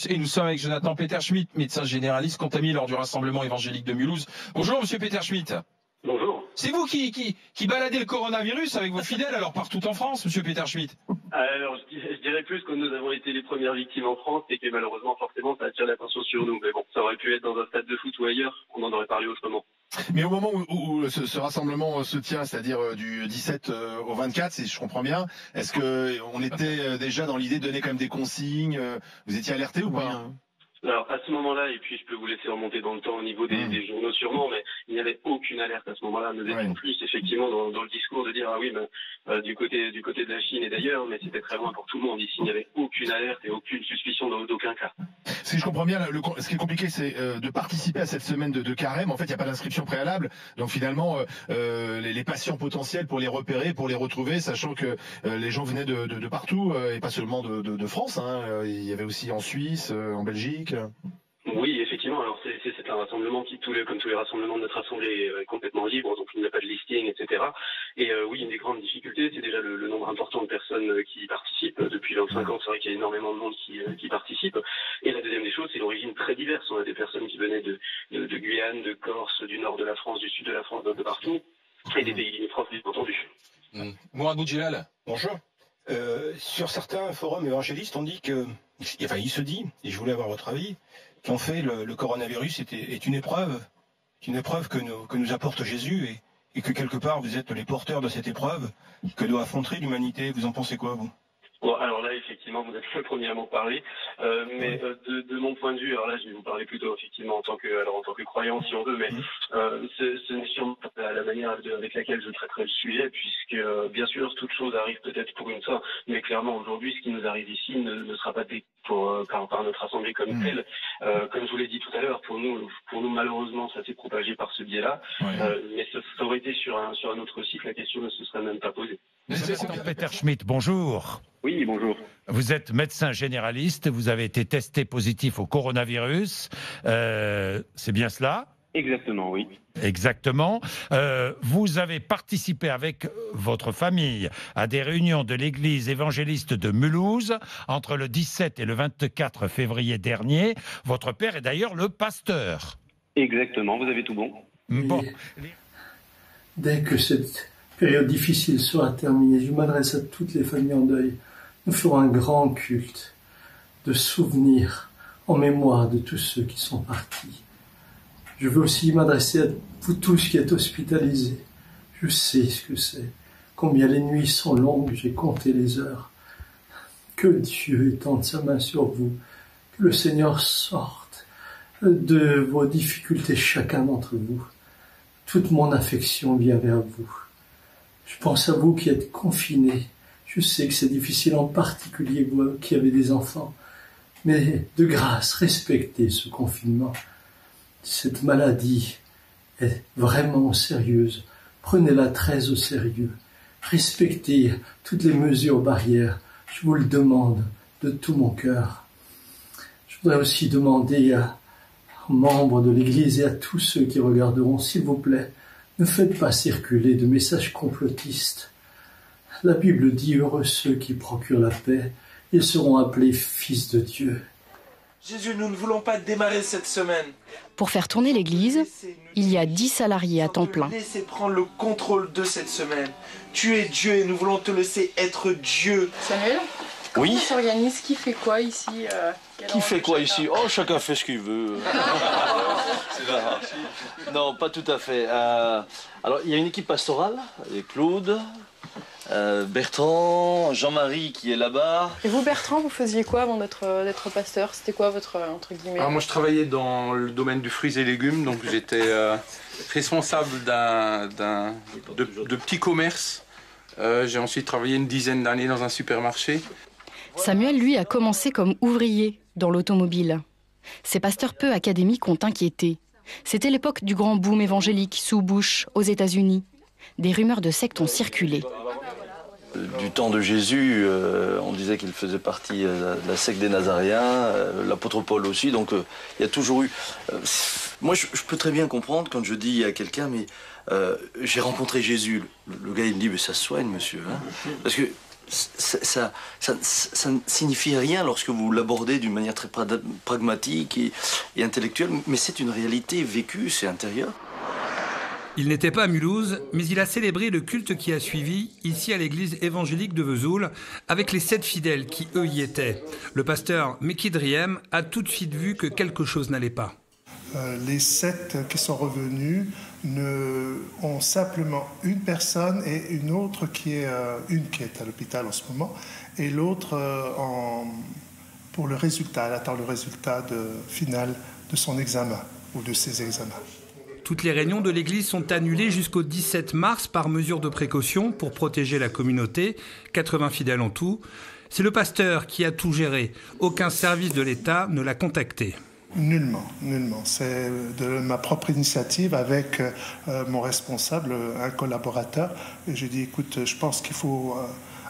Et nous sommes avec Jonathan Peterschmitt, médecin généraliste contamine lors du rassemblement évangélique de Mulhouse. Bonjour Monsieur Peterschmitt. Bonjour. C'est vous qui baladez le coronavirus avec vos fidèles alors partout en France, Monsieur Peterschmitt? Alors je dirais plus que nous avons été les premières victimes en France et que malheureusement forcément ça attire l'attention sur nous. Mais bon, ça aurait pu être dans un stade de foot ou ailleurs, on en aurait parlé autrement. Mais au moment où ce rassemblement se tient, c'est-à-dire du 17 au 24, si je comprends bien, est-ce que on était déjà dans l'idée de donner quand même des consignes? Vous étiez alerté ou pas? Alors à ce moment-là, et puis je peux vous laisser remonter dans le temps au niveau des journaux sûrement, mais il n'y avait aucune alerte à ce moment-là. Nous étions plus effectivement dans le discours de dire ah oui, du côté de la Chine et d'ailleurs, mais c'était très loin pour tout le monde. Ici, il n'y avait aucune alerte et aucune suspicion d'aucun cas. Si je comprends bien, ce qui est compliqué, c'est de participer à cette semaine de carême. En fait, il n'y a pas d'inscription préalable. Donc finalement, les patients potentiels, pour les repérer, pour les retrouver, sachant que les gens venaient de partout, et pas seulement de France. Hein. Il y avait aussi en Suisse, en Belgique. Oui, effectivement. Alors c'est un rassemblement qui, comme tous les rassemblements de notre assemblée, est complètement libre, donc il n'y a pas de listing, etc. Et oui, une des grandes difficultés, c'est déjà le nombre important de personnes qui y participent. Depuis 25 ans, c'est vrai qu'il y a énormément de monde qui participe. Et la deuxième des choses, c'est l'origine très diverse. On a des personnes qui venaient de Guyane, de Corse, du nord de la France, du sud de la France, d'un peu partout, et des pays limitrophes, bien entendu. Mourad Boudjelal. Bonjour. Sur certains forums évangélistes, on dit que, enfin, il se dit, et je voulais avoir votre avis, qu'en fait le coronavirus est une épreuve que nous apporte Jésus et que quelque part vous êtes les porteurs de cette épreuve que doit affronter l'humanité. Vous en pensez quoi, vous? Bon, alors là, effectivement, vous êtes le premier à m'en parler, mais de mon point de vue, alors là, je vais vous parler plutôt effectivement en tant que croyant, si on veut, mais ce n'est sûrement pas la manière avec laquelle je traiterai le sujet, puisque bien sûr, toute chose arrive peut-être pour une fin, mais clairement aujourd'hui, ce qui nous arrive ici ne sera pas par notre assemblée comme telle. Comme je vous l'ai dit tout à l'heure, pour nous malheureusement, ça s'est propagé par ce biais-là, mais ça aurait été sur un autre site, la question ne se serait même pas posée. Peterschmitt, bonjour. Oui, bonjour. Vous êtes médecin généraliste, vous avez été testé positif au coronavirus, c'est bien cela? Exactement, oui. Exactement. Vous avez participé avec votre famille à des réunions de l'église évangéliste de Mulhouse entre le 17 et le 24 février dernier. Votre père est d'ailleurs le pasteur. Exactement, vous avez tout bon. Bon. Dès que cette période difficile sera terminée, je m'adresse à toutes les familles en deuil. Nous ferons un grand culte de souvenirs en mémoire de tous ceux qui sont partis. Je veux aussi m'adresser à vous tous qui êtes hospitalisés. Je sais ce que c'est, combien les nuits sont longues, j'ai compté les heures. Que Dieu étende sa main sur vous, que le Seigneur sorte de vos difficultés chacun d'entre vous. Toute mon affection vient vers vous. Je pense à vous qui êtes confinés. Je sais que c'est difficile, en particulier vous qui avez des enfants. Mais de grâce, respectez ce confinement. Cette maladie est vraiment sérieuse. Prenez-la très au sérieux. Respectez toutes les mesures barrières. Je vous le demande de tout mon cœur. Je voudrais aussi demander aux membres de l'Église et à tous ceux qui regarderont, s'il vous plaît, ne faites pas circuler de messages complotistes. La Bible dit « Heureux ceux qui procurent la paix, ils seront appelés fils de Dieu ». Jésus, nous ne voulons pas démarrer cette semaine. Pour faire tourner l'église, il y a 10 salariés à temps plein. Laissez prendre le contrôle de cette semaine. Tu es Dieu et nous voulons te laisser être Dieu. Samuel, comment oui, on s'organise? Qui fait quoi ici? Qui fait quoi ici? Oh, chacun fait ce qu'il veut. Non, pas tout à fait. Alors, il y a une équipe pastorale, avec Claude, Bertrand, Jean-Marie qui est là-bas. Et vous, Bertrand, vous faisiez quoi avant d'être pasteur? C'était quoi votre, entre guillemets? Alors moi, je travaillais dans le domaine du fruits et légumes, donc j'étais responsable de petits commerces. J'ai ensuite travaillé une dizaine d'années dans un supermarché. Samuel, lui, a commencé comme ouvrier dans l'automobile. Ses pasteurs peu académiques ont inquiété. C'était l'époque du grand boom évangélique sous Bush aux États-Unis. Des rumeurs de sectes ont circulé. Du temps de Jésus, on disait qu'il faisait partie de la secte des Nazaréens, l'apôtre Paul aussi, donc il y a toujours eu... moi, je peux très bien comprendre quand je dis à quelqu'un, mais j'ai rencontré Jésus. Le gars, il me dit, mais ça se soigne, monsieur. Hein, parce que ça ne signifie rien lorsque vous l'abordez d'une manière très pragmatique et intellectuelle, mais c'est une réalité vécue, c'est intérieur. Il n'était pas à Mulhouse, mais il a célébré le culte qui a suivi, ici à l'église évangélique de Vesoul, avec les 7 fidèles qui, eux, y étaient. Le pasteur Meki Driem a tout de suite vu que quelque chose n'allait pas. Les 7 qui sont revenus ont simplement une personne et une autre qui est à l'hôpital en ce moment, et l'autre pour le résultat, elle attend le résultat final de son examen ou de ses examens. Toutes les réunions de l'église sont annulées jusqu'au 17 mars par mesure de précaution pour protéger la communauté, 80 fidèles en tout. C'est le pasteur qui a tout géré. Aucun service de l'État ne l'a contacté. Nullement. C'est de ma propre initiative avec mon responsable, un collaborateur. Et j'ai dit, écoute, je pense qu'il faut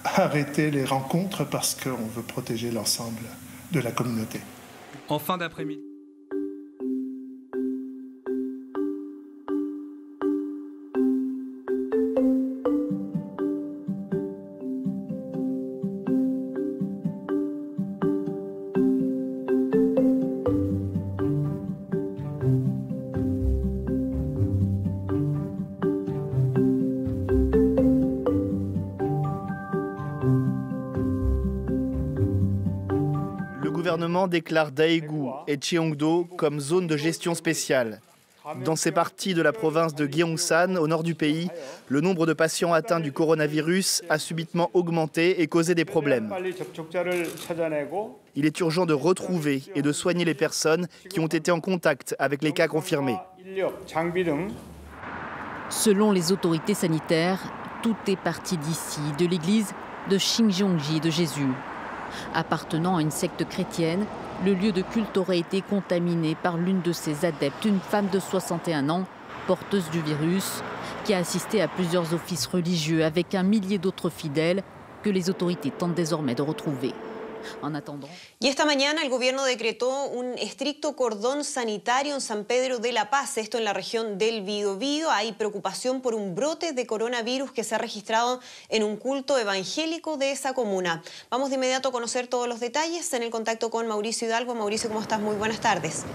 arrêter les rencontres parce qu'on veut protéger l'ensemble de la communauté. En fin d'après-midi. Le gouvernement déclare Daegu et Cheongdo comme zone de gestion spéciale. Dans ces parties de la province de Gyeongsang, au nord du pays, le nombre de patients atteints du coronavirus a subitement augmenté et causé des problèmes. Il est urgent de retrouver et de soigner les personnes qui ont été en contact avec les cas confirmés. Selon les autorités sanitaires, tout est parti d'ici, de l'église de Shinjeongji de Jésus. Appartenant à une secte chrétienne, le lieu de culte aurait été contaminé par l'une de ses adeptes, une femme de 61 ans, porteuse du virus, qui a assisté à plusieurs offices religieux avec un millier d'autres fidèles que les autorités tentent désormais de retrouver. En attendant... Y esta mañana el gobierno decretó un estricto cordón sanitario en San Pedro de la Paz, esto en la región del Biobío. Hay preocupación por un brote de coronavirus que se ha registrado en un culto evangélico de esa comuna. Vamos de inmediato a conocer todos los detalles en el contacto con Mauricio Hidalgo. Mauricio, ¿cómo estás? Muy buenas tardes.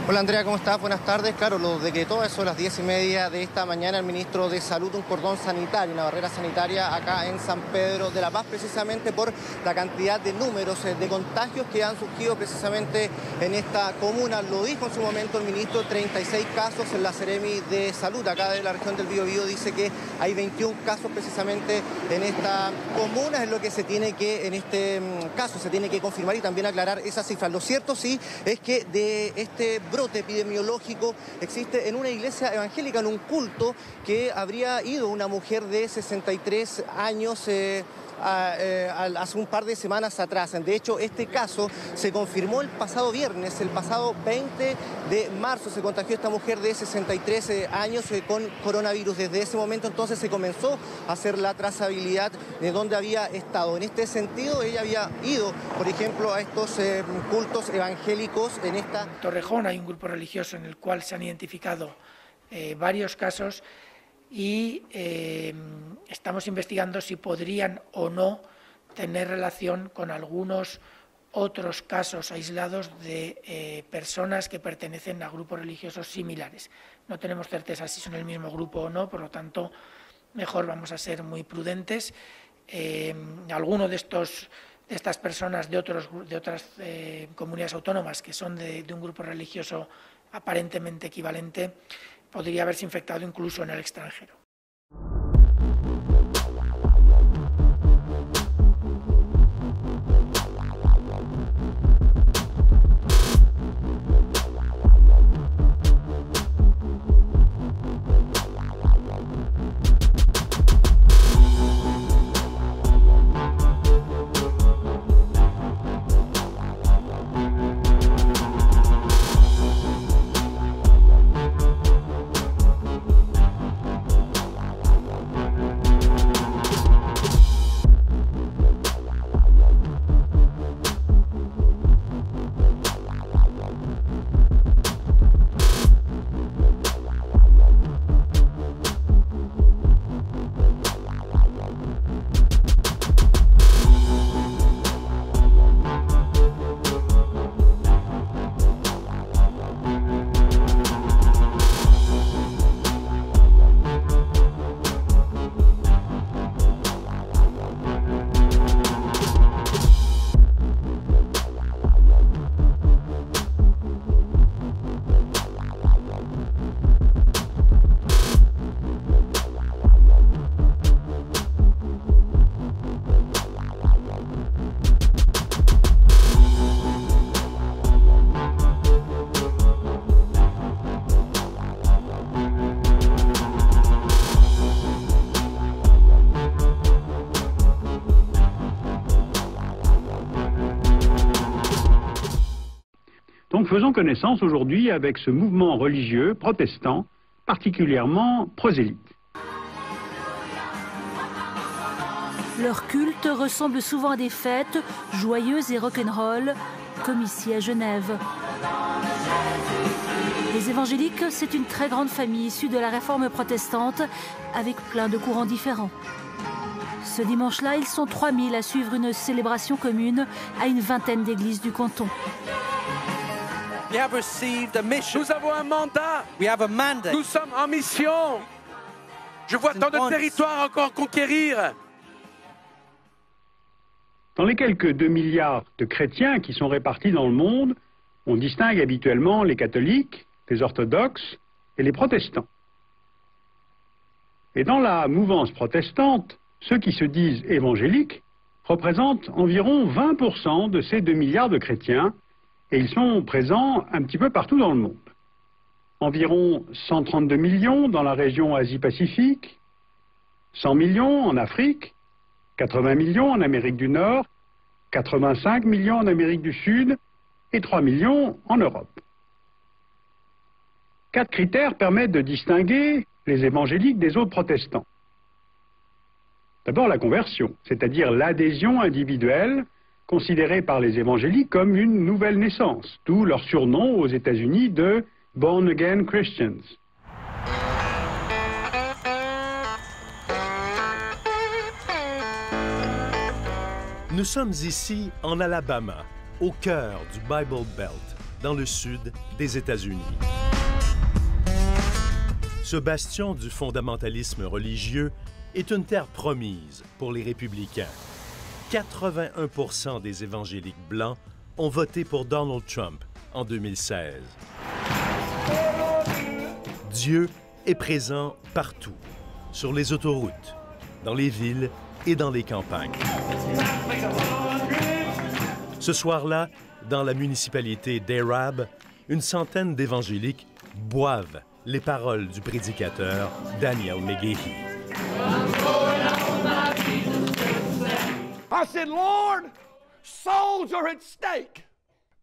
Hola Andrea, ¿cómo estás? Buenas tardes. Claro, lo decretó eso a las 10:30 de esta mañana el ministro de Salud, un cordón sanitario, una barrera sanitaria acá en San Pedro de la Paz, precisamente por la cantidad de números de contagios que han surgido precisamente en esta comuna. Lo dijo en su momento el ministro, 36 casos en la Seremi de Salud, acá de la región del Biobío, dice que hay 21 casos precisamente en esta comuna, es lo que se tiene que, en este caso, se tiene que confirmar y también aclarar esas cifras. Lo cierto sí es que de este brote epidemiológico existe en una iglesia evangélica, en un culto, que habría ido una mujer de 63 años hace un par de semanas atrás. De hecho, este caso se confirmó el pasado viernes, el pasado 20 de marzo se contagió esta mujer de 63 años con coronavirus. Desde ese momento entonces se comenzó a hacer la trazabilidad de dónde había estado. En este sentido, ella había ido, por ejemplo, a estos cultos evangélicos en esta... En Torrejón hay un grupo religioso en el cual se han identificado varios casos y estamos investigando si podrían o no tener relación con algunos otros casos aislados de personas que pertenecen a grupos religiosos similares. No tenemos certeza si son el mismo grupo o no, por lo tanto, mejor vamos a ser muy prudentes. Alguno de estas personas de otras comunidades autónomas que son de un grupo religioso aparentemente equivalente podría haberse infectado incluso en el extranjero. Donc faisons connaissance aujourd'hui avec ce mouvement religieux protestant, particulièrement prosélyte. Leur culte ressemble souvent à des fêtes joyeuses et rock'n'roll, comme ici à Genève. Les évangéliques, c'est une très grande famille issue de la réforme protestante, avec plein de courants différents. Ce dimanche-là, ils sont 3000 à suivre une célébration commune à une vingtaine d'églises du canton. Nous avons un mandat. Nous sommes en mission. Je vois tant de territoires encore à conquérir. Dans les quelques 2 milliards de chrétiens qui sont répartis dans le monde, on distingue habituellement les catholiques, les orthodoxes et les protestants. Et dans la mouvance protestante, ceux qui se disent évangéliques représentent environ 20% de ces 2 milliards de chrétiens, et ils sont présents un petit peu partout dans le monde. Environ 132 millions dans la région Asie-Pacifique, 100 millions en Afrique, 80 millions en Amérique du Nord, 85 millions en Amérique du Sud et 3 millions en Europe. 4 critères permettent de distinguer les évangéliques des autres protestants. D'abord la conversion, c'est-à-dire l'adhésion individuelle considérée par les évangéliques comme une nouvelle naissance, d'où leur surnom aux États-Unis de « Born Again Christians ». Nous sommes ici en Alabama, au cœur du Bible Belt, dans le sud des États-Unis. Ce bastion du fondamentalisme religieux est une terre promise pour les républicains. 81% des évangéliques blancs ont voté pour Donald Trump en 2016. Dieu est présent partout, sur les autoroutes, dans les villes et dans les campagnes. Ce soir-là, dans la municipalité d'Arab, une centaine d'évangéliques boivent les paroles du prédicateur Daniel McGahey. I said, Lord, souls are at stake.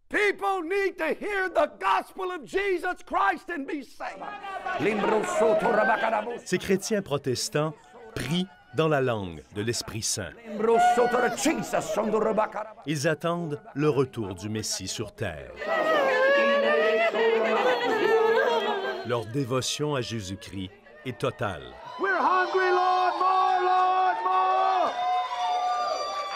People need to hear the gospel of Jesus Christ and be saved. Ces chrétiens protestants prient dans la langue de l'Esprit Saint. Ils attendent le retour du Messie sur terre. Leur dévotion à Jésus-Christ est totale. We're hungry, Lord, more, Lord, more.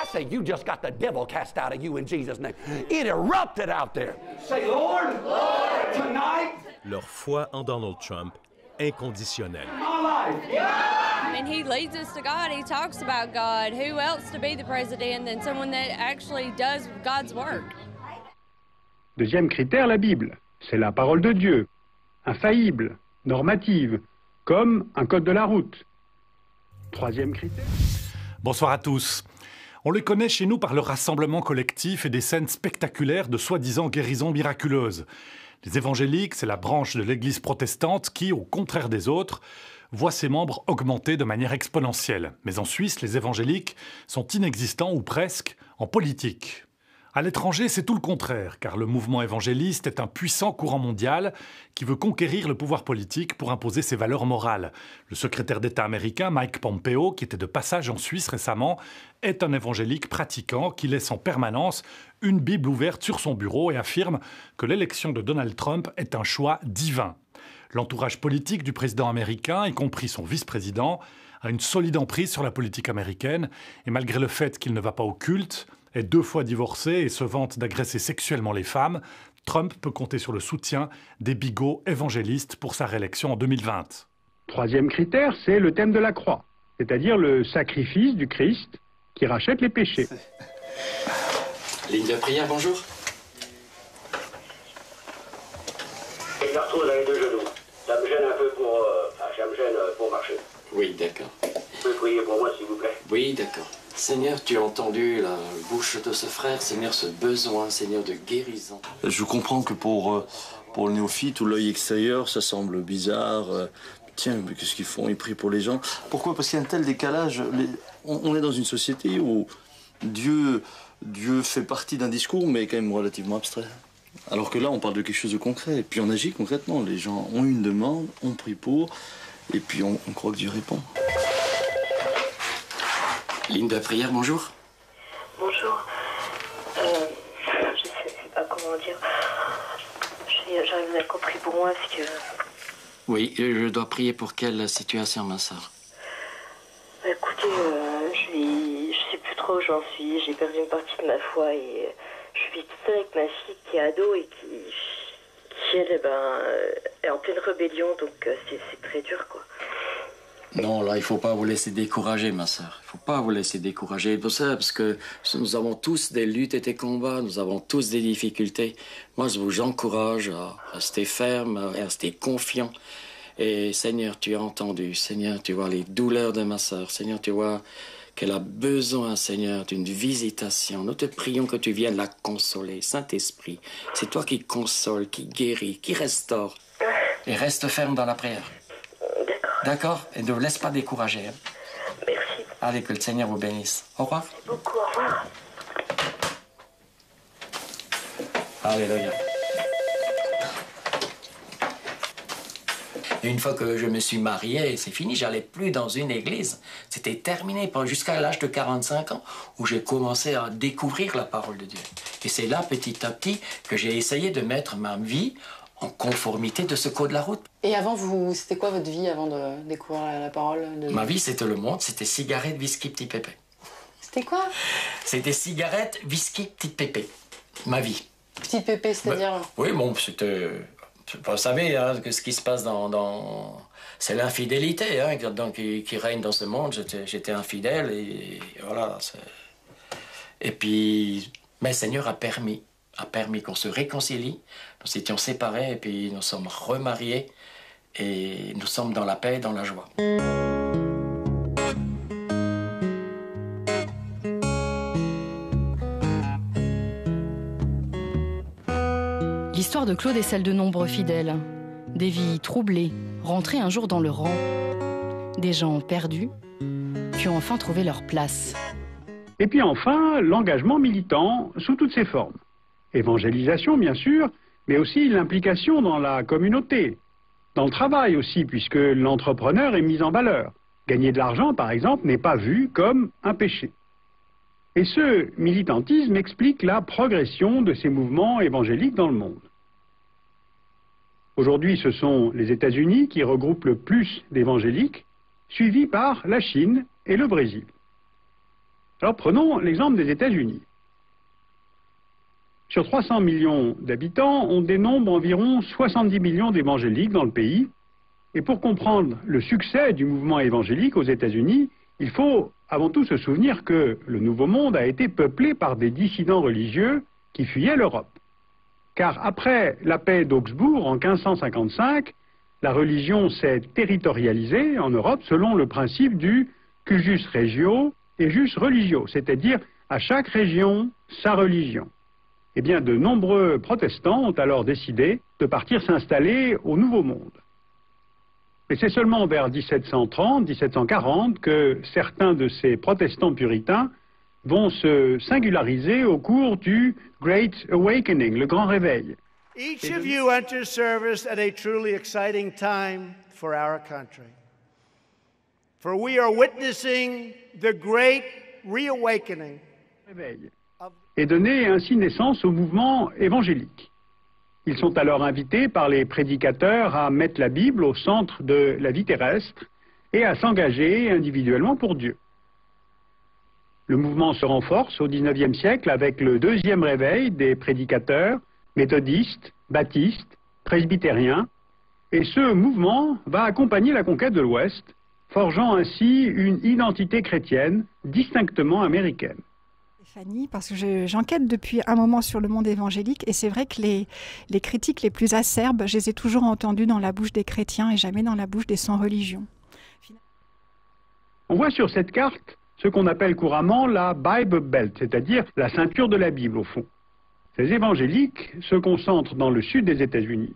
I say, you just got the devil cast out of you in Jesus' name. It erupted out there. Say, Lord, Lord, tonight. Leur foi en Donald Trump inconditionnelle. I mean, he leads us to God. He talks about God. Who else to be the president than someone that actually does God's work? Deuxième critère, la Bible. C'est la parole de Dieu, infaillible, normative, comme un code de la route. Troisième critère. Bonsoir à tous. On les connaît chez nous par le rassemblement collectif et des scènes spectaculaires de soi-disant guérisons miraculeuses. Les évangéliques, c'est la branche de l'Église protestante qui, au contraire des autres, voit ses membres augmenter de manière exponentielle. Mais en Suisse, les évangéliques sont inexistants ou presque en politique. À l'étranger, c'est tout le contraire, car le mouvement évangéliste est un puissant courant mondial qui veut conquérir le pouvoir politique pour imposer ses valeurs morales. Le secrétaire d'État américain Mike Pompeo, qui était de passage en Suisse récemment, est un évangélique pratiquant qui laisse en permanence une Bible ouverte sur son bureau et affirme que l'élection de Donald Trump est un choix divin. L'entourage politique du président américain, y compris son vice-président, a une solide emprise sur la politique américaine et malgré le fait qu'il ne va pas au culte, est 2 fois divorcé et se vante d'agresser sexuellement les femmes, Trump peut compter sur le soutien des bigots évangélistes pour sa réélection en 2020. Troisième critère, c'est le thème de la croix, c'est-à-dire le sacrifice du Christ qui rachète les péchés. Ligne de prière, bonjour. Je me retrouve dans les 2 genoux. Ça me gêne un peu pour marcher. Oui, d'accord. Vous pouvez prier pour moi, s'il vous plaît? Oui, d'accord. Seigneur, tu as entendu la bouche de ce frère, Seigneur, ce besoin, Seigneur, de guérison. Je comprends que pour le néophyte ou l'œil extérieur, ça semble bizarre. Tiens, mais qu'est-ce qu'ils font? Ils prient pour les gens. Pourquoi? Parce qu'il y a un tel décalage. On est dans une société où Dieu fait partie d'un discours, mais quand même relativement abstrait. Alors que là, on parle de quelque chose de concret. Et puis on agit concrètement. Les gens ont une demande, on prie pour, et puis on croit que Dieu répond. Ligne de prière, bonjour. Bonjour. Je sais pas comment dire. J'arrive à compris pour moi, parce que... Oui, je dois prier pour quelle situation, ma sœur? Écoutez, je sais plus trop où j'en suis. J'ai perdu une partie de ma foi et je vis toute seule avec ma fille qui est ado et qui elle, est en pleine rébellion, donc c'est très dur, quoi. Non, là, il ne faut pas vous laisser décourager, ma sœur. Il ne faut pas vous laisser décourager pour ça, parce que nous avons tous des luttes et des combats, nous avons tous des difficultés. Moi, je vous encourage à rester ferme, à rester confiant. Et Seigneur, tu as entendu. Seigneur, tu vois les douleurs de ma sœur. Seigneur, tu vois qu'elle a besoin, Seigneur, d'une visitation. Nous te prions que tu viennes la consoler. Saint-Esprit, c'est toi qui console, qui guérit, qui restaure. Et reste ferme dans la prière. D'accord? Et ne vous laisse pas décourager. Hein? Merci. Allez, que le Seigneur vous bénisse. Au revoir. Merci beaucoup, au revoir. Alléluia. Une fois que je me suis marié, c'est fini, j'allais plus dans une église. C'était terminé jusqu'à l'âge de 45 ans où j'ai commencé à découvrir la parole de Dieu. Et c'est là, petit à petit, que j'ai essayé de mettre ma vie en conformité de ce code de la route. Et avant, c'était quoi votre vie avant de découvrir la parole de... Ma vie, c'était le monde, c'était cigarettes, whisky, petit pépé. C'était quoi? C'était cigarettes, whisky, petite pépé. Ma vie. Petite pépé, c'est-à-dire? Oui, bon, c'était... Vous savez, hein, que ce qui se passe c'est l'infidélité hein, donc, qui règne dans ce monde. J'étais infidèle et voilà. Et puis, mais le Seigneur a permis qu'on se réconcilie. Nous étions séparés et puis nous sommes remariés et nous sommes dans la paix et dans la joie. L'histoire de Claude est celle de nombreux fidèles. Des vies troublées, rentrées un jour dans le rang. Des gens perdus, qui ont enfin trouvé leur place. Et puis enfin, l'engagement militant sous toutes ses formes. Évangélisation, bien sûr, mais aussi l'implication dans la communauté. Dans le travail aussi, puisque l'entrepreneur est mis en valeur. Gagner de l'argent, par exemple, n'est pas vu comme un péché. Et ce militantisme explique la progression de ces mouvements évangéliques dans le monde. Aujourd'hui, ce sont les États-Unis qui regroupent le plus d'évangéliques, suivis par la Chine et le Brésil. Alors prenons l'exemple des États-Unis. Sur 300 millions d'habitants, on dénombre environ 70 millions d'évangéliques dans le pays. Et pour comprendre le succès du mouvement évangélique aux États-Unis, il faut avant tout se souvenir que le Nouveau Monde a été peuplé par des dissidents religieux qui fuyaient l'Europe. Car après la paix d'Augsbourg en 1555, la religion s'est territorialisée en Europe selon le principe du cuius regio et jus religio, c'est-à-dire à chaque région sa religion. Eh bien, de nombreux protestants ont alors décidé de partir s'installer au Nouveau Monde. Et c'est seulement vers 1730-1740 que certains de ces protestants puritains vont se singulariser au cours du Great Awakening, le Grand Réveil. Each of you enters service at a truly exciting time for our country. For we are witnessing the Great Reawakening. Et donner ainsi naissance au mouvement évangélique. Ils sont alors invités par les prédicateurs à mettre la Bible au centre de la vie terrestre et à s'engager individuellement pour Dieu. Le mouvement se renforce au XIXe siècle avec le deuxième réveil des prédicateurs méthodistes, baptistes, presbytériens, et ce mouvement va accompagner la conquête de l'Ouest, forgeant ainsi une identité chrétienne distinctement américaine. Fanny, parce que j'enquête depuis un moment sur le monde évangélique et c'est vrai que les critiques les plus acerbes, je les ai toujours entendues dans la bouche des chrétiens et jamais dans la bouche des sans-religion. On voit sur cette carte ce qu'on appelle couramment la Bible Belt, c'est-à-dire la ceinture de la Bible au fond. Ces évangéliques se concentrent dans le sud des États-Unis.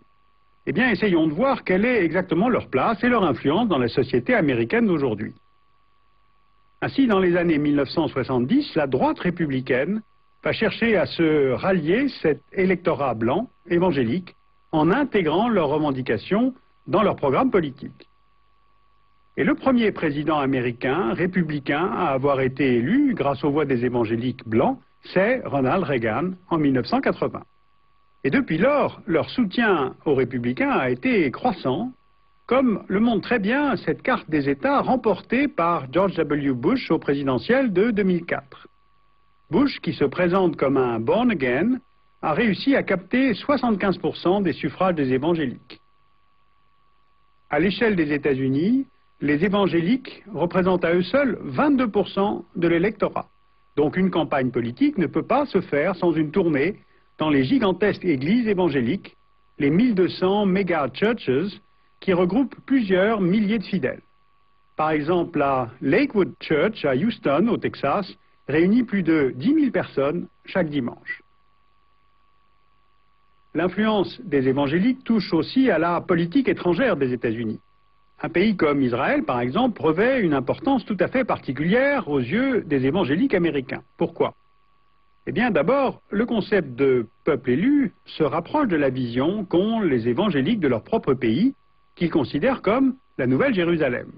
Eh bien, essayons de voir quelle est exactement leur place et leur influence dans la société américaine d'aujourd'hui. Ainsi, dans les années 1970, la droite républicaine va chercher à se rallier cet électorat blanc, évangélique, en intégrant leurs revendications dans leur programme politique. Et le premier président américain, républicain, à avoir été élu grâce aux voix des évangéliques blancs, c'est Ronald Reagan en 1980. Et depuis lors, leur soutien aux républicains a été croissant, comme le montre très bien cette carte des États remportée par George W. Bush au présidentiel de 2004. Bush, qui se présente comme un born again, a réussi à capter 75% des suffrages des évangéliques. À l'échelle des États-Unis, les évangéliques représentent à eux seuls 22% de l'électorat. Donc une campagne politique ne peut pas se faire sans une tournée dans les gigantesques églises évangéliques, les 1200 méga churches, qui regroupent plusieurs milliers de fidèles. Par exemple, la Lakewood Church à Houston, au Texas, réunit plus de 10 000 personnes chaque dimanche. L'influence des évangéliques touche aussi à la politique étrangère des États-Unis. Un pays comme Israël, par exemple, revêt une importance tout à fait particulière aux yeux des évangéliques américains. Pourquoi ? Eh bien, d'abord, le concept de peuple élu se rapproche de la vision qu'ont les évangéliques de leur propre pays, qu'ils considèrent comme la Nouvelle Jérusalem.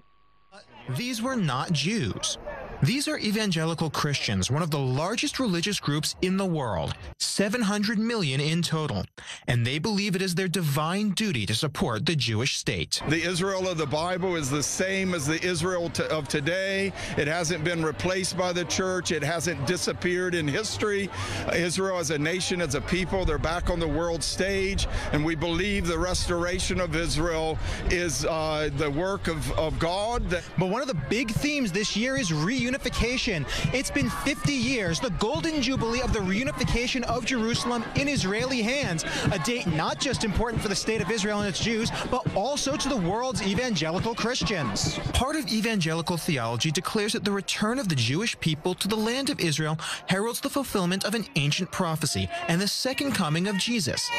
These were not Jews. These are evangelical Christians, one of the largest religious groups in the world, 700 million in total, and they believe it is their divine duty to support the Jewish state. The Israel of the Bible is the same as the Israel of today. It hasn't been replaced by the church. It hasn't disappeared in history. Israel as a nation, as a people, they're back on the world stage, and we believe the restoration of Israel is the work of God. But one of the big themes this year is reunification. It's been 50 years, the golden jubilee of the reunification of Jerusalem in Israeli hands, a date not just important for the state of Israel and its Jews, but also to the world's evangelical Christians. Part of evangelical theology declares that the return of the Jewish people to the land of Israel heralds the fulfillment of an ancient prophecy and the second coming of Jesus.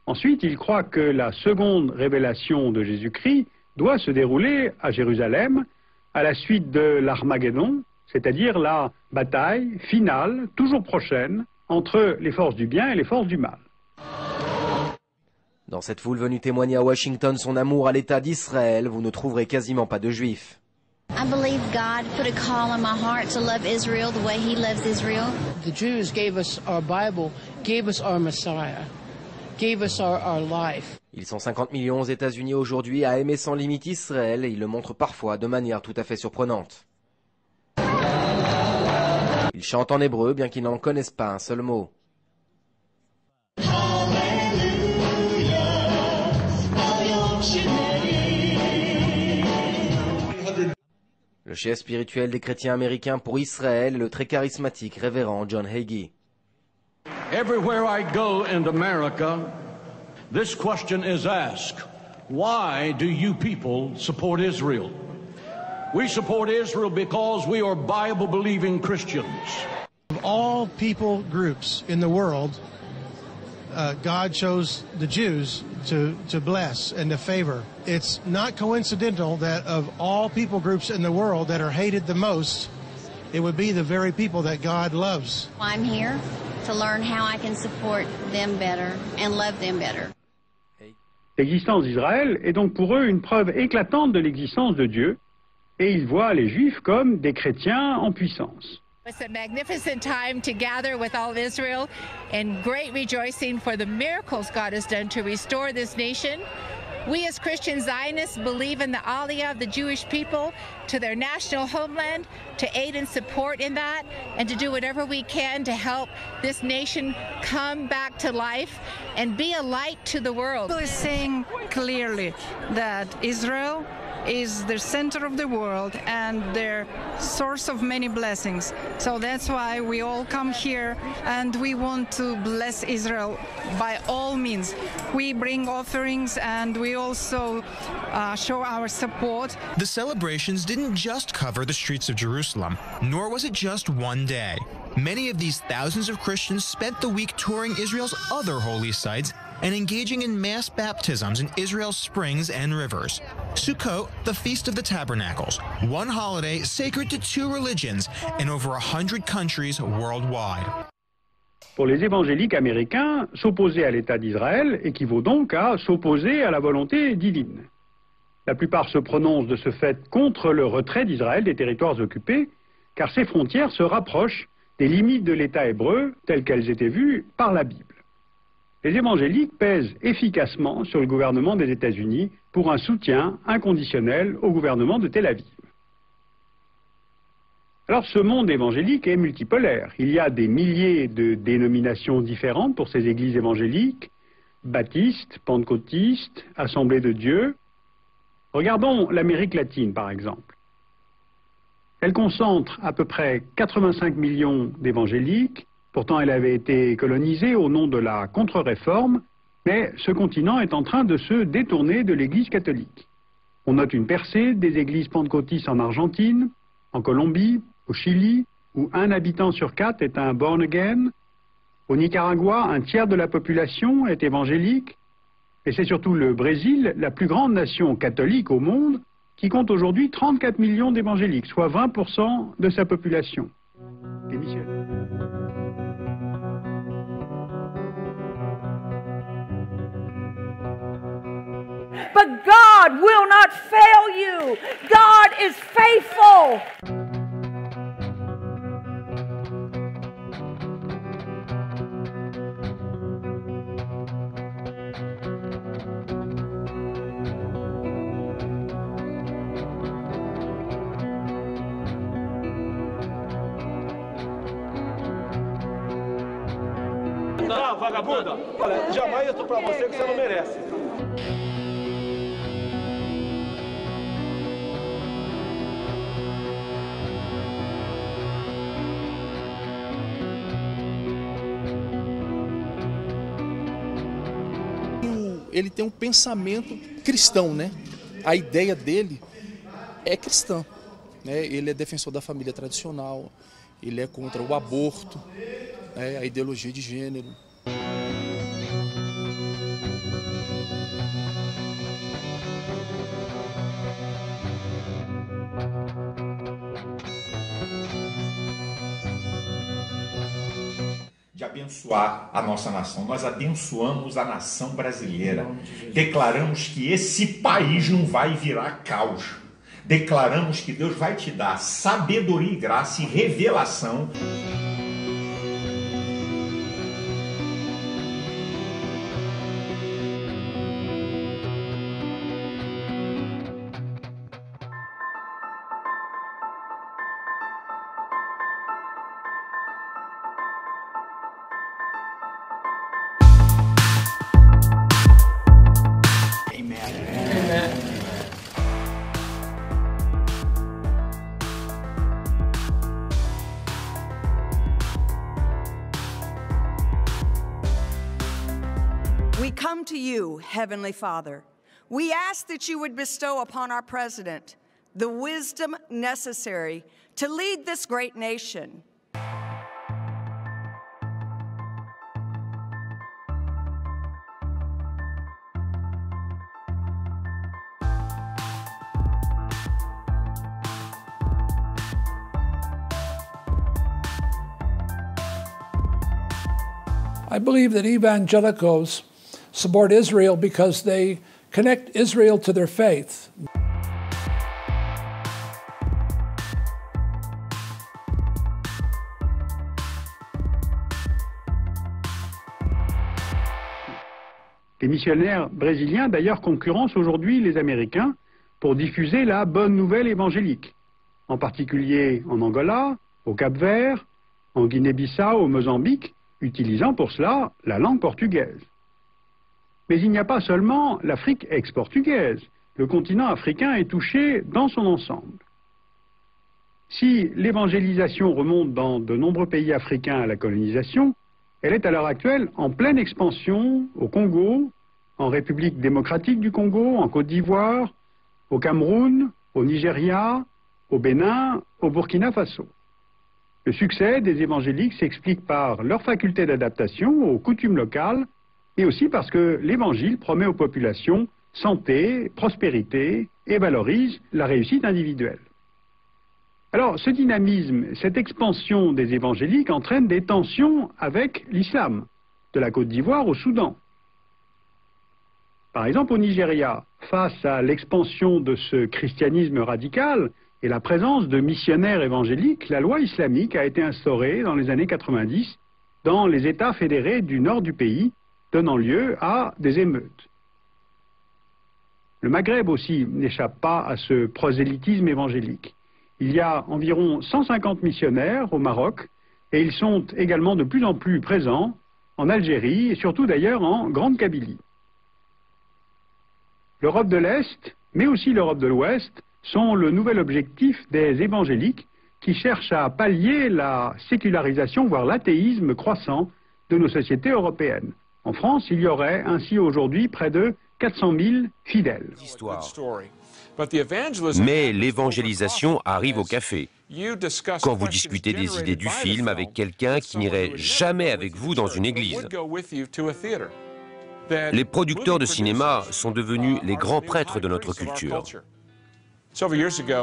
Ensuite, il croit que la seconde révélation de Jésus-Christ doit se dérouler à Jérusalem à la suite de l'Armageddon, c'est-à-dire la bataille finale, toujours prochaine, entre les forces du bien et les forces du mal. Dans cette foule venue témoigner à Washington son amour à l'État d'Israël, vous ne trouverez quasiment pas de juifs. I believe God put a call in my heart to love Israel the way He loves Israel. The Jews gave us our Bible, gave us our Messiah, gave us our life. Ils sont 50 millions aux États-Unis aujourd'hui à aimer sans limite Israël et ils le montrent parfois de manière tout à fait surprenante. Ils chantent en hébreu bien qu'ils n'en connaissent pas un seul mot. Le chef spirituel des chrétiens américains pour Israël est le très charismatique révérend John Hagee. Everywhere I go in America, this question is asked. Why do you people support Israel? We support Israel because we are Bible-believing Christians. Of all people groups in the world, God chose the Jews to bless and to favor. It's not coincidental that of all people groups in the world that are hated the most, it would be the very people that God loves. I'm here to learn how I can support them better and love them better. L'existence d'Israël est donc pour eux une preuve éclatante de l'existence de Dieu, et ils voient les Juifs comme des chrétiens en puissance. It's a magnificent time to gather with all of Israel and great rejoicing for the miracles God has done to restore this nation. We as Christian Zionists believe in the aliyah of the Jewish people to their national homeland, to aid and support in that, and to do whatever we can to help this nation come back to life and be a light to the world. People are saying clearly that Israel is the center of the world and their source of many blessings. So that's why we all come here and we want to bless Israel by all means. We bring offerings and we also show our support. The celebrations didn't just cover the streets of Jerusalem, nor was it just one day. Many of these thousands of Christians spent the week touring Israel's other holy sites and engaging in mass baptisms in Israel's springs and rivers. Sukkot, the Feast of the Tabernacles, one holiday sacred to two religions in over 100 countries worldwide. Pour les évangéliques américains, s'opposer à l'État d'Israël équivaut donc à s'opposer à la volonté divine. La plupart se prononcent de ce fait contre le retrait d'Israël des territoires occupés, car ces frontières se rapprochent des limites de l'État hébreu telles qu'elles étaient vues par la Bible. Les évangéliques pèsent efficacement sur le gouvernement des États-Unis pour un soutien inconditionnel au gouvernement de Tel Aviv. Alors ce monde évangélique est multipolaire. Il y a des milliers de dénominations différentes pour ces églises évangéliques, baptistes, pentecôtistes, assemblées de Dieu. Regardons l'Amérique latine par exemple. Elle concentre à peu près 85 millions d'évangéliques. Pourtant, elle avait été colonisée au nom de la contre-réforme, mais ce continent est en train de se détourner de l'Église catholique. On note une percée des églises pentecôtistes en Argentine, en Colombie, au Chili, où 1 habitant sur 4 est un born again. Au Nicaragua, 1/3 de la population est évangélique. Et c'est surtout le Brésil, la plus grande nation catholique au monde, qui compte aujourd'hui 34 millions d'évangéliques, soit 20% de sa population. Les missionnaires. But God will not fail you. God is faithful. Não, vagabunda, olha, jamais eu tô pra você que você não merece. Ele tem um pensamento cristão, né? A ideia dele é cristã, né? Ele é defensor da família tradicional, ele é contra o aborto, né? A ideologia de gênero. De abençoar a nossa nação. Nós abençoamos a nação brasileira. Declaramos que esse país não vai virar caos. Declaramos que Deus vai te dar sabedoria e graça e revelação. We come to you, Heavenly Father. We ask that you would bestow upon our president the wisdom necessary to lead this great nation. I believe that evangelicals support Israel because they connect Israel to their faith. Les missionnaires brésiliens, d'ailleurs, concurrencent aujourd'hui les Américains pour diffuser la bonne nouvelle évangélique, en particulier en Angola, au Cap-Vert, en Guinée-Bissau, au Mozambique, utilisant pour cela la langue portugaise. Mais il n'y a pas seulement l'Afrique ex-portugaise. Le continent africain est touché dans son ensemble. Si l'évangélisation remonte dans de nombreux pays africains à la colonisation, elle est à l'heure actuelle en pleine expansion au Congo, en République démocratique du Congo, en Côte d'Ivoire, au Cameroun, au Nigeria, au Bénin, au Burkina Faso. Le succès des évangéliques s'explique par leur faculté d'adaptation aux coutumes locales et aussi parce que l'évangile promet aux populations santé, prospérité et valorise la réussite individuelle. Alors, ce dynamisme, cette expansion des évangéliques entraîne des tensions avec l'islam, de la Côte d'Ivoire au Soudan. Par exemple, au Nigeria, face à l'expansion de ce christianisme radical et la présence de missionnaires évangéliques, la loi islamique a été instaurée dans les années 90 dans les États fédérés du nord du pays, donnant lieu à des émeutes. Le Maghreb aussi n'échappe pas à ce prosélytisme évangélique. Il y a environ 150 missionnaires au Maroc et ils sont également de plus en plus présents en Algérie et surtout d'ailleurs en Grande Kabylie. L'Europe de l'Est, mais aussi l'Europe de l'Ouest, sont le nouvel objectif des évangéliques qui cherchent à pallier la sécularisation, voire l'athéisme croissant de nos sociétés européennes. En France, il y aurait ainsi aujourd'hui près de 400 000 fidèles. Mais l'évangélisation arrive au café. Quand vous discutez des idées du film avec quelqu'un qui n'irait jamais avec vous dans une église. Les producteurs de cinéma sont devenus les grands prêtres de notre culture.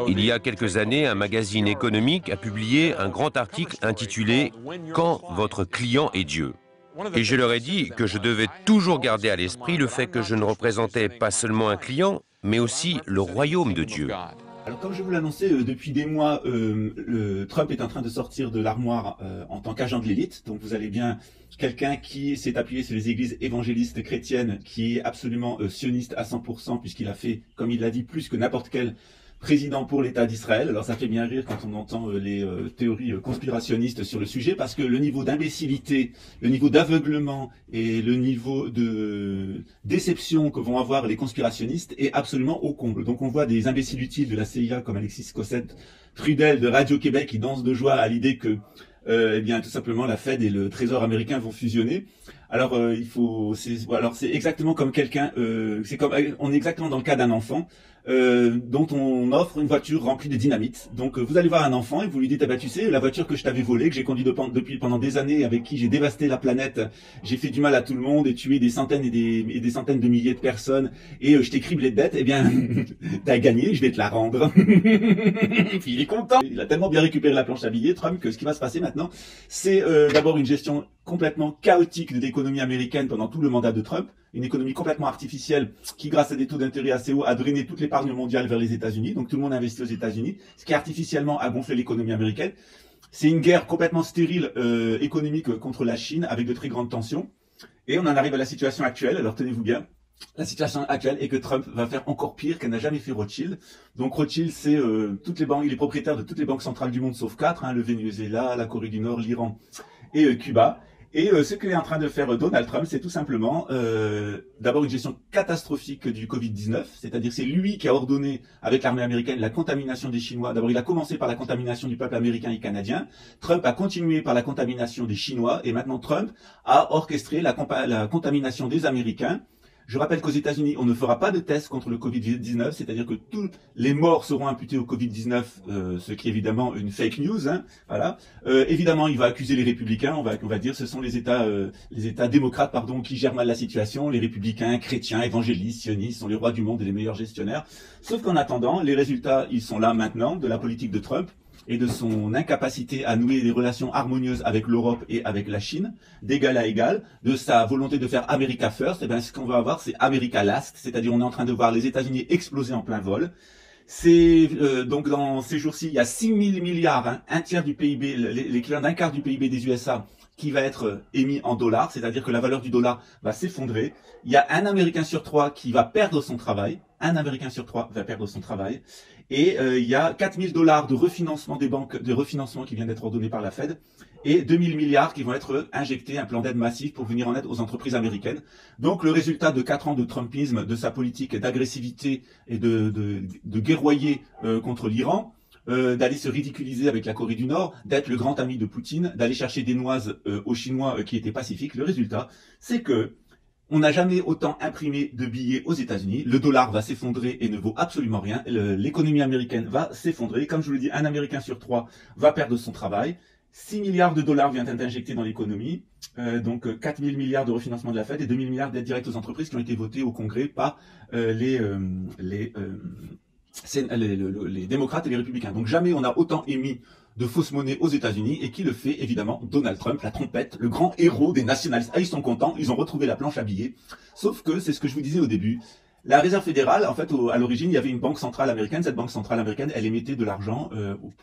Il y a quelques années, un magazine économique a publié un grand article intitulé « Quand votre client est Dieu ». Et je leur ai dit que je devais toujours garder à l'esprit le fait que je ne représentais pas seulement un client, mais aussi le royaume de Dieu. Alors comme je vous l'annonçais depuis des mois, Trump est en train de sortir de l'armoire en tant qu'agent de l'élite. Donc vous allez bien, quelqu'un qui s'est appuyé sur les églises évangélistes chrétiennes, qui est absolument sioniste à 100%, puisqu'il a fait, comme il l'a dit, plus que n'importe quel président pour l'État d'Israël. Alors ça fait bien rire quand on entend les théories conspirationnistes sur le sujet, parce que le niveau d'imbécilité, le niveau d'aveuglement et le niveau de déception que vont avoir les conspirationnistes est absolument au comble. Donc on voit des imbéciles utiles de la CIA comme Alexis Cossette-Trudel de Radio-Québec qui dansent de joie à l'idée que eh bien tout simplement la Fed et le Trésor américain vont fusionner. Alors c'est exactement comme quelqu'un, on est exactement dans le cas d'un enfant dont on offre une voiture remplie de dynamite. Donc vous allez voir un enfant et vous lui dites ah bah tu sais la voiture que je t'avais volée, que j'ai conduite depuis pendant des années, avec qui j'ai dévasté la planète, j'ai fait du mal à tout le monde et tué des centaines et des centaines de milliers de personnes et je t'ai criblé de dettes, eh bien t'as gagné, je vais te la rendre. Puis il est content, il a tellement bien récupéré la planche à billets Trump que ce qui va se passer maintenant c'est d'abord une gestion complètement chaotique de l'économie américaine pendant tout le mandat de Trump, une économie complètement artificielle qui, grâce à des taux d'intérêt assez hauts, a drainé toute l'épargne mondiale vers les États-Unis. Donc tout le monde investit aux États-Unis, ce qui artificiellement a gonflé l'économie américaine. C'est une guerre complètement stérile économique contre la Chine avec de très grandes tensions. Et on en arrive à la situation actuelle. Alors tenez-vous bien. La situation actuelle est que Trump va faire encore pire qu'elle n'a jamais fait Rothschild. Donc Rothschild, c'est toutes les banques, il est propriétaire de toutes les banques centrales du monde sauf 4, le Venezuela, la Corée du Nord, l'Iran et Cuba. Et ce qu'est en train de faire Donald Trump, c'est tout simplement d'abord une gestion catastrophique du Covid-19, c'est-à-dire c'est lui qui a ordonné avec l'armée américaine la contamination des Chinois. D'abord il a commencé par la contamination du peuple américain et canadien, Trump a continué par la contamination des Chinois et maintenant Trump a orchestré la contamination des Américains. Je rappelle qu'aux États-Unis, on ne fera pas de test contre le Covid-19, c'est-à-dire que tous les morts seront imputés au Covid-19, ce qui est évidemment une fake news. Voilà. Évidemment, il va accuser les républicains. On va dire, ce sont les États démocrates, qui gèrent mal la situation. Les républicains, chrétiens, évangélistes, sionistes sont les rois du monde et les meilleurs gestionnaires. Sauf qu'en attendant, les résultats, ils sont là maintenant de la politique de Trump et de son incapacité à nouer des relations harmonieuses avec l'Europe et avec la Chine, d'égal à égal, de sa volonté de faire America First. Et bien, ce qu'on va avoir, c'est America Last, c'est-à-dire on est en train de voir les États-Unis exploser en plein vol. C'est donc dans ces jours-ci, il y a 6 000 milliards, un tiers du PIB, l'équivalent d'un quart du PIB des USA, qui va être émis en dollars, c'est-à-dire que la valeur du dollar va s'effondrer. Il y a un Américain sur 3 qui va perdre son travail. Un Américain sur 3 va perdre son travail. Et il y a 4 000 $ de refinancement des banques, de refinancement qui vient d'être ordonné par la Fed, et 2 000 milliards qui vont être injectés, un plan d'aide massif pour venir en aide aux entreprises américaines. Donc le résultat de 4 ans de Trumpisme, de sa politique d'agressivité et de guerroyer contre l'Iran, d'aller se ridiculiser avec la Corée du Nord, d'être le grand ami de Poutine, d'aller chercher des noises aux Chinois qui étaient pacifiques. Le résultat, c'est que on n'a jamais autant imprimé de billets aux États-Unis. Le dollar va s'effondrer et ne vaut absolument rien. L'économie américaine va s'effondrer. Comme je vous le dis, un Américain sur 3 va perdre son travail. 6 milliards de dollars viennent d'être injectés dans l'économie. Donc 4 000 milliards de refinancement de la Fed et 2 000 milliards d'aides directes aux entreprises qui ont été votées au Congrès par les c'est les démocrates et les républicains. Donc jamais on a autant émis de fausses monnaies aux États-Unis, et qui le fait évidemment Donald Trump, la trompette, le grand héros des nationalistes. Ah, ils sont contents, ils ont retrouvé la planche à billets. Sauf que, c'est ce que je vous disais au début, la Réserve fédérale, en fait, à l'origine, il y avait une banque centrale américaine. Cette banque centrale américaine, elle émettait de l'argent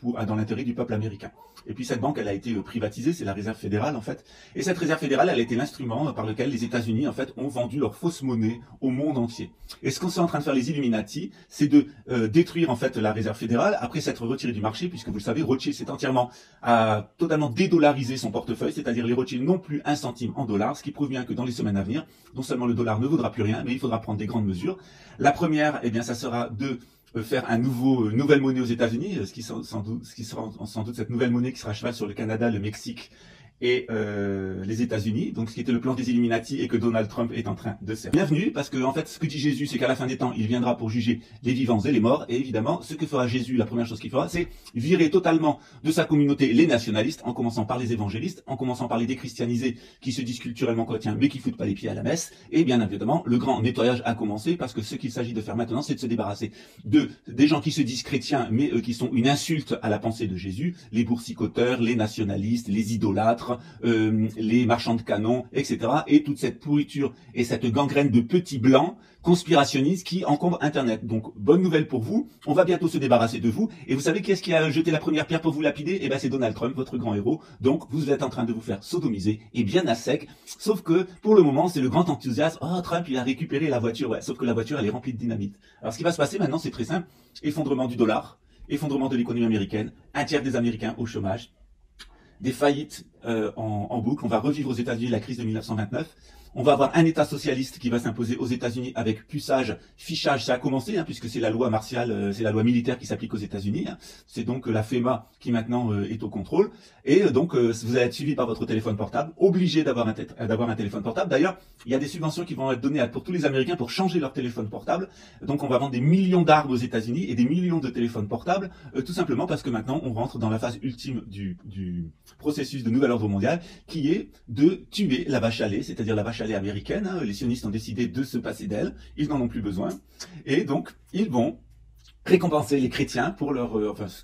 dans l'intérêt du peuple américain. Et puis cette banque, elle a été privatisée, c'est la Réserve fédérale, en fait. Et cette Réserve fédérale, elle a été l'instrument par lequel les États-Unis, en fait, ont vendu leur fausse monnaie au monde entier. Et ce qu'on est en train de faire les Illuminati, c'est de détruire, en fait, la Réserve fédérale après s'être retiré du marché, puisque vous le savez, Rothschild s'est entièrement totalement dédollarisé son portefeuille, c'est-à-dire les Rothschild n'ont plus un centime en dollars, ce qui prouve bien que dans les semaines à venir, non seulement le dollar ne vaudra plus rien, mais il faudra prendre des grandes mesures. La première, eh bien, ça sera de faire nouvelle monnaie aux États-Unis, ce qui sera sans doute cette nouvelle monnaie qui sera à cheval sur le Canada, le Mexique et les États-Unis, donc ce qui était le plan des Illuminati et que Donald Trump est en train de faire. Bienvenue, parce que en fait, ce que dit Jésus, c'est qu'à la fin des temps, il viendra pour juger les vivants et les morts, et évidemment, ce que fera Jésus, la première chose qu'il fera, c'est virer totalement de sa communauté les nationalistes, en commençant par les évangélistes, en commençant par les déchristianisés qui se disent culturellement chrétiens, mais qui foutent pas les pieds à la messe, et bien évidemment, le grand nettoyage a commencé, parce que ce qu'il s'agit de faire maintenant, c'est de se débarrasser des gens qui se disent chrétiens, mais qui sont une insulte à la pensée de Jésus, les boursicoteurs, les nationalistes, les idolâtres, les marchands de canons, etc. Et toute cette pourriture et cette gangrène de petits blancs conspirationnistes qui encombrent Internet. Donc, bonne nouvelle pour vous, on va bientôt se débarrasser de vous. Et vous savez qui est-ce qui a jeté la première pierre pour vous lapider? Eh ben, c'est Donald Trump, votre grand héros. Donc, vous êtes en train de vous faire sodomiser, et bien à sec. Sauf que, pour le moment, c'est le grand enthousiasme. Oh, Trump, il a récupéré la voiture. Ouais, sauf que la voiture, elle est remplie de dynamite. Alors, ce qui va se passer maintenant, c'est très simple. Effondrement du dollar, effondrement de l'économie américaine, un tiers des Américains au chômage, des faillites en boucle. On va revivre aux États-Unis la crise de 1929. On va avoir un État socialiste qui va s'imposer aux États-Unis avec puçage, fichage. Ça a commencé, puisque c'est la loi martiale, c'est la loi militaire qui s'applique aux États-Unis. C'est donc la FEMA qui maintenant est au contrôle. Et donc, vous allez être suivi par votre téléphone portable, obligé d'avoir un téléphone portable. D'ailleurs, il y a des subventions qui vont être données pour tous les Américains pour changer leur téléphone portable. Donc, on va vendre des millions d'armes aux États-Unis et des millions de téléphones portables, tout simplement parce que maintenant, on rentre dans la phase ultime du processus de nouvel ordre mondial, qui est de tuer la vache à lait, c'est-à-dire la vache à lait américaine. Les sionistes ont décidé de se passer d'elle, ils n'en ont plus besoin, et donc ils vont récompenser les chrétiens pour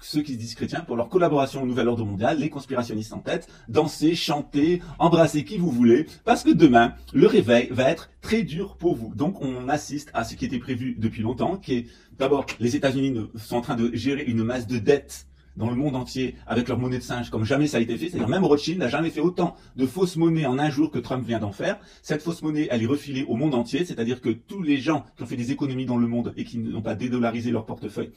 ceux qui se disent chrétiens pour leur collaboration au nouvel ordre mondial, les conspirationnistes en tête, danser, chanter, embrasser qui vous voulez, parce que demain, le réveil va être très dur pour vous. Donc on assiste à ce qui était prévu depuis longtemps, qui est d'abord les États-Unis sont en train de gérer une masse de dettes dans le monde entier avec leur monnaie de singe comme jamais ça a été fait. C'est-à-dire même Rothschild n'a jamais fait autant de fausses monnaies en un jour que Trump vient d'en faire. Cette fausse monnaie, elle est refilée au monde entier, c'est-à-dire que tous les gens qui ont fait des économies dans le monde et qui n'ont pas dédollarisé leur portefeuille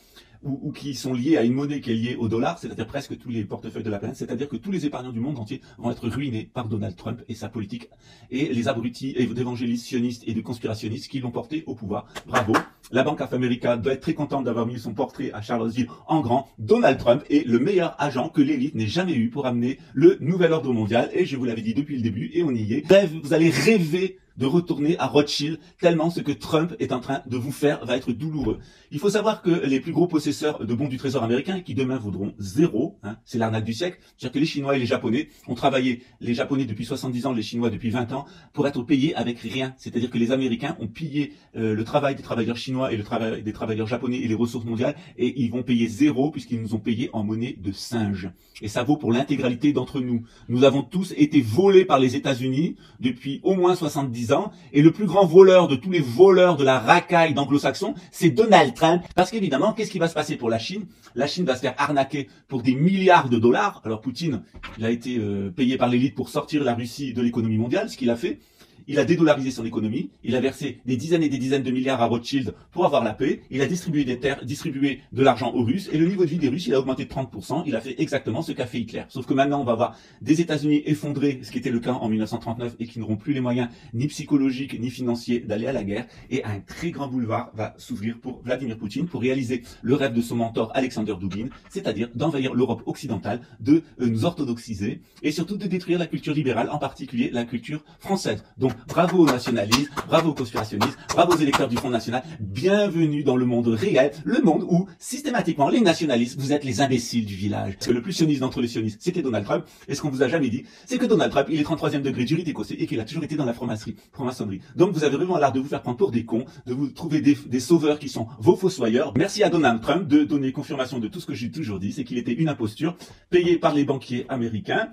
ou qui sont liés à une monnaie qui est liée au dollar, c'est-à-dire presque tous les portefeuilles de la planète, c'est-à-dire que tous les épargnants du monde entier vont être ruinés par Donald Trump et sa politique et les abrutis d'évangélistes sionistes et de conspirationnistes qui l'ont porté au pouvoir. Bravo. La Bank of America doit être très contente d'avoir mis son portrait à Charlottesville en grand. Donald Trump est le meilleur agent que l'élite n'ait jamais eu pour amener le nouvel ordre mondial. Et je vous l'avais dit depuis le début, et on y est. Bref, vous allez rêver de retourner à Rothschild, tellement ce que Trump est en train de vous faire va être douloureux. Il faut savoir que les plus gros possesseurs de bons du trésor américain, qui demain vaudront zéro, c'est l'arnaque du siècle, c'est-à-dire que les Chinois et les Japonais ont travaillé, les Japonais depuis 70 ans, les Chinois depuis 20 ans, pour être payés avec rien. C'est-à-dire que les Américains ont pillé le travail des travailleurs chinois et le travail des travailleurs japonais et les ressources mondiales, et ils vont payer zéro puisqu'ils nous ont payé en monnaie de singe. Et ça vaut pour l'intégralité d'entre nous. Nous avons tous été volés par les États-Unis depuis au moins 70 ans, et le plus grand voleur de tous les voleurs de la racaille d'anglo-saxons, c'est Donald Trump. Parce qu'évidemment, qu'est-ce qui va se passer pour la Chine? La Chine va se faire arnaquer pour des milliards de dollars. Alors Poutine, il a été payé par l'élite pour sortir la Russie de l'économie mondiale, ce qu'il a fait. Il a dédollarisé son économie, il a versé des dizaines et des dizaines de milliards à Rothschild pour avoir la paix, il a distribué des terres, distribué de l'argent aux Russes, et le niveau de vie des Russes, il a augmenté de 30%, il a fait exactement ce qu'a fait Hitler. Sauf que maintenant, on va avoir des États-Unis effondrés, ce qui était le cas en 1939, et qui n'auront plus les moyens ni psychologiques ni financiers d'aller à la guerre, et un très grand boulevard va s'ouvrir pour Vladimir Poutine pour réaliser le rêve de son mentor Alexander Dugin, c'est-à-dire d'envahir l'Europe occidentale, de nous orthodoxiser, et surtout de détruire la culture libérale, en particulier la culture française. Donc Donc bravo aux nationalistes, bravo aux conspirationnistes, bravo aux électeurs du Front National, bienvenue dans le monde réel, le monde où systématiquement les nationalistes, vous êtes les imbéciles du village. Parce que le plus sioniste d'entre les sionistes, c'était Donald Trump, et ce qu'on vous a jamais dit, c'est que Donald Trump, il est 33e degré juriste écossais et qu'il a toujours été dans la franc-maçonnerie. Donc vous avez vraiment l'art de vous faire prendre pour des cons, de vous trouver des sauveurs qui sont vos fossoyeurs. Merci à Donald Trump de donner confirmation de tout ce que j'ai toujours dit, c'est qu'il était une imposture payée par les banquiers américains.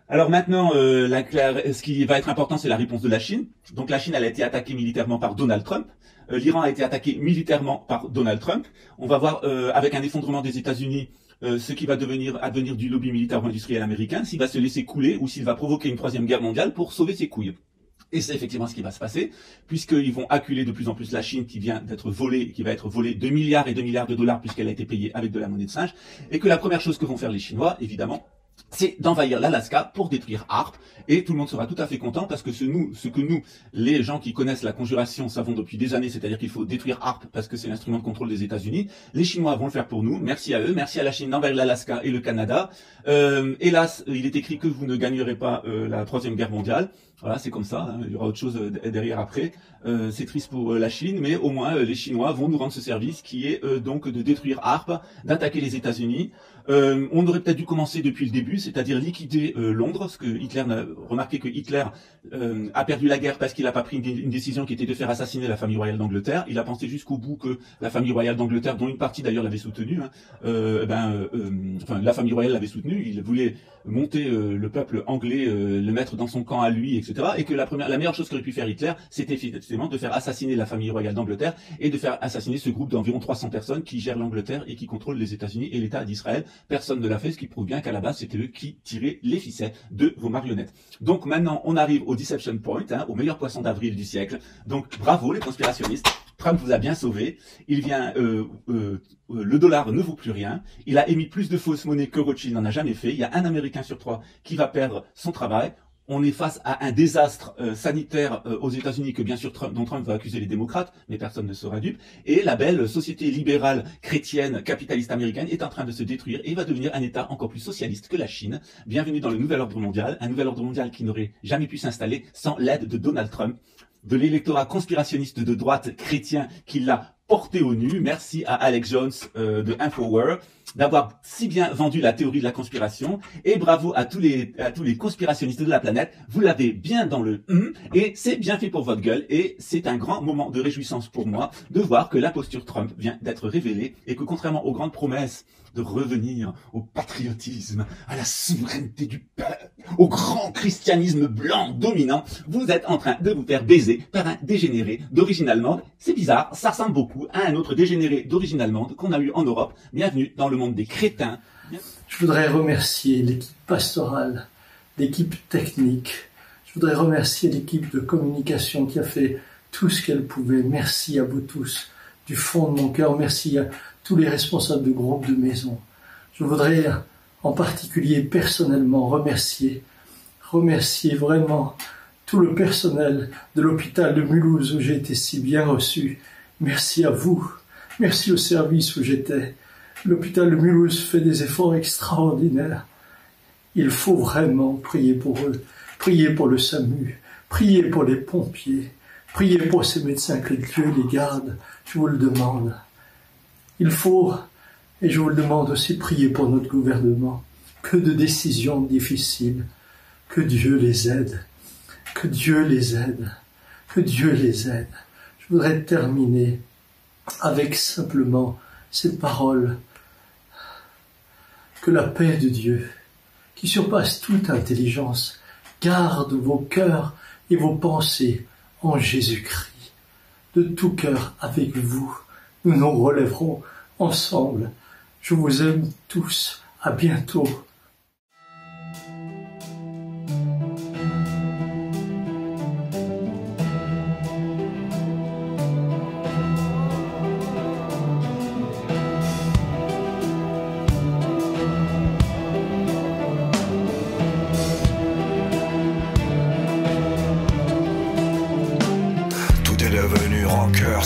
Alors maintenant, ce qui va être important, c'est la réponse de la Chine. Donc la Chine, elle a été attaquée militairement par Donald Trump. L'Iran a été attaqué militairement par Donald Trump. On va voir avec un effondrement des États-Unis ce qui va advenir du lobby militaire-industriel américain, s'il va se laisser couler ou s'il va provoquer une troisième guerre mondiale pour sauver ses couilles. Et c'est effectivement ce qui va se passer, puisqu'ils vont acculer de plus en plus la Chine qui vient d'être volée, qui va être volée 2 milliards et 2 milliards de dollars puisqu'elle a été payée avec de la monnaie de singe, et que la première chose que vont faire les Chinois, évidemment, c'est d'envahir l'Alaska pour détruire HAARP, et tout le monde sera tout à fait content parce que ce que nous, les gens qui connaissent la conjuration, savons depuis des années, c'est-à-dire qu'il faut détruire HAARP parce que c'est l'instrument de contrôle des États-Unis, les Chinois vont le faire pour nous, merci à eux, merci à la Chine d'envahir l'Alaska et le Canada. Hélas, il est écrit que vous ne gagnerez pas la troisième guerre mondiale. Voilà, c'est comme ça, hein, il y aura autre chose derrière après. C'est triste pour la Chine, mais au moins les Chinois vont nous rendre ce service qui est donc de détruire HAARP, d'attaquer les États-Unis. On aurait peut-être dû commencer depuis le début, c'est-à-dire liquider Londres, parce que Hitler n'a remarqué que Hitler a perdu la guerre parce qu'il n'a pas pris une décision qui était de faire assassiner la famille royale d'Angleterre. Il a pensé jusqu'au bout que la famille royale d'Angleterre, dont une partie d'ailleurs l'avait soutenu, la famille royale l'avait soutenu. Il voulait monter le peuple anglais, le mettre dans son camp à lui, etc. Et que la meilleure chose qu'aurait pu faire Hitler, c'était effectivement de faire assassiner la famille royale d'Angleterre et de faire assassiner ce groupe d'environ 300 personnes qui gèrent l'Angleterre et qui contrôlent les États-Unis et l'État d'Israël. Personne ne l'a fait, ce qui prouve bien qu'à la base, c'était eux qui tiraient les ficelles de vos marionnettes. Donc maintenant, on arrive au Deception Point, au meilleur poisson d'avril du siècle. Donc bravo les conspirationnistes. Trump vous a bien sauvé. Il vient, le dollar ne vaut plus rien. Il a émis plus de fausses monnaies que Rothschild n'en a jamais fait. Il y a un Américain sur 3 qui va perdre son travail. On est face à un désastre sanitaire aux États-Unis que bien sûr dont Trump va accuser les démocrates, mais personne ne sera dupe. Et la belle société libérale, chrétienne, capitaliste américaine est en train de se détruire et va devenir un État encore plus socialiste que la Chine. Bienvenue dans le nouvel ordre mondial, un nouvel ordre mondial qui n'aurait jamais pu s'installer sans l'aide de Donald Trump, de l'électorat conspirationniste de droite chrétien qui l'a porté au nu. Merci à Alex Jones de Infowars d'avoir si bien vendu la théorie de la conspiration, et bravo à tous les conspirationnistes de la planète. Vous l'avez bien dans le et c'est bien fait pour votre gueule, et c'est un grand moment de réjouissance pour moi de voir que l'imposture Trump vient d'être révélée et que contrairement aux grandes promesses de revenir au patriotisme, à la souveraineté du peuple, au grand christianisme blanc dominant, vous êtes en train de vous faire baiser par un dégénéré d'origine allemande. C'est bizarre, ça ressemble beaucoup à un autre dégénéré d'origine allemande qu'on a eu en Europe. Bienvenue dans le monde des crétins. Je voudrais remercier l'équipe pastorale, l'équipe technique. Je voudrais remercier l'équipe de communication qui a fait tout ce qu'elle pouvait. Merci à vous tous, du fond de mon cœur. Merci à tous les responsables de groupes de maison. Je voudrais en particulier personnellement remercier vraiment tout le personnel de l'hôpital de Mulhouse où j'ai été si bien reçu. Merci à vous, merci au service où j'étais. L'hôpital de Mulhouse fait des efforts extraordinaires. Il faut vraiment prier pour eux, prier pour le SAMU, prier pour les pompiers, prier pour ces médecins que Dieu les garde, je vous le demande. Il faut, et je vous le demande aussi, prier pour notre gouvernement. Que de décisions difficiles. Que Dieu les aide. Que Dieu les aide. Que Dieu les aide. Je voudrais terminer avec simplement cette parole. Que la paix de Dieu, qui surpasse toute intelligence, garde vos cœurs et vos pensées en Jésus-Christ. De tout cœur avec vous. Nous nous relèverons ensemble. Je vous aime tous. À bientôt. Tout est devenu rond. rancœur,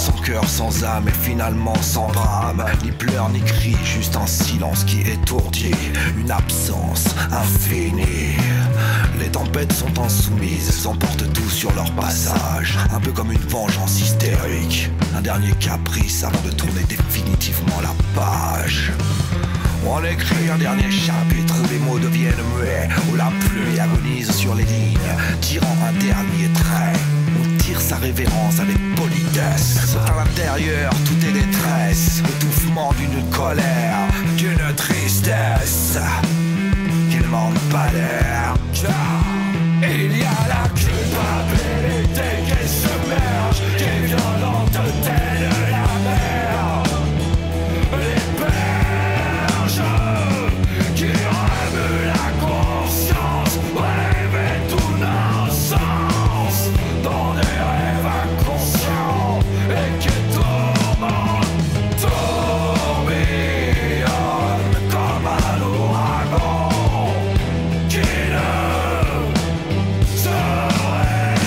sans âme et finalement sans brame. Ni pleurs ni cris, juste un silence qui étourdit, une absence infinie. Les tempêtes sont insoumises, emportent tout sur leur passage. Un peu comme une vengeance hystérique, un dernier caprice avant de tourner définitivement la page. On écrit un dernier chapitre où les mots deviennent muets, où la pluie agonise sur les lignes, tirant un dernier trait. On tire sa révérence avec politesse. À l'intérieur, tout est détresse, l'étouffement d'une colère, d'une tristesse qui ne manque pas d'air. Car il y a la culpabilité qui submerge, qui est violente telle la mer. Les berges qui remuent la conscience, rêver tout nos sens dans des rêves inconscients et qui tourmentent, tourbillonnent comme un ouragan qui ne se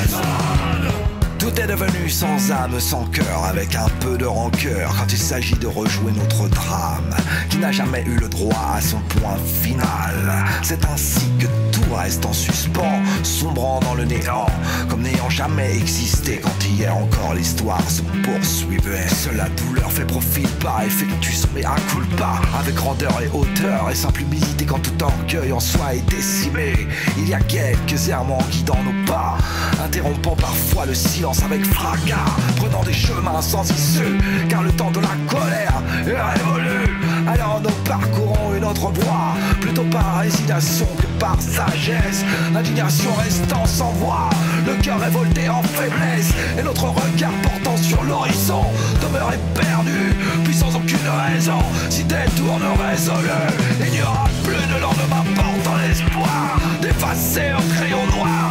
raisonne. Tout est devenu sans âme, sans cœur, avec un peu de rancœur quand il s'agit de rejouer notre drame qui n'a jamais eu le droit à son point final. C'est ainsi que tout reste en suspens, sombrant dans le néant, comme n'ayant jamais existé quand hier encore l'histoire se poursuivait. Seule la douleur fait profil bas, effectue son mea culpa avec grandeur et hauteur et simple humilité quand tout orgueil en soi est décimé. Il y a quelques errements guidant nos pas, interrompant parfois le silence avec fracas, prenant des chemins sans issue, car le temps de la colère est révolu. Alors nous parcourons une autre voie, plutôt par résignation que par sagesse, l'indignation restant sans voix, le cœur révolté en faiblesse, et notre regard portant sur l'horizon demeurait perdu, puis sans aucune raison, si détourne résolu, il n'y aura plus de lendemain portant l'espoir d'effacer au crayon noir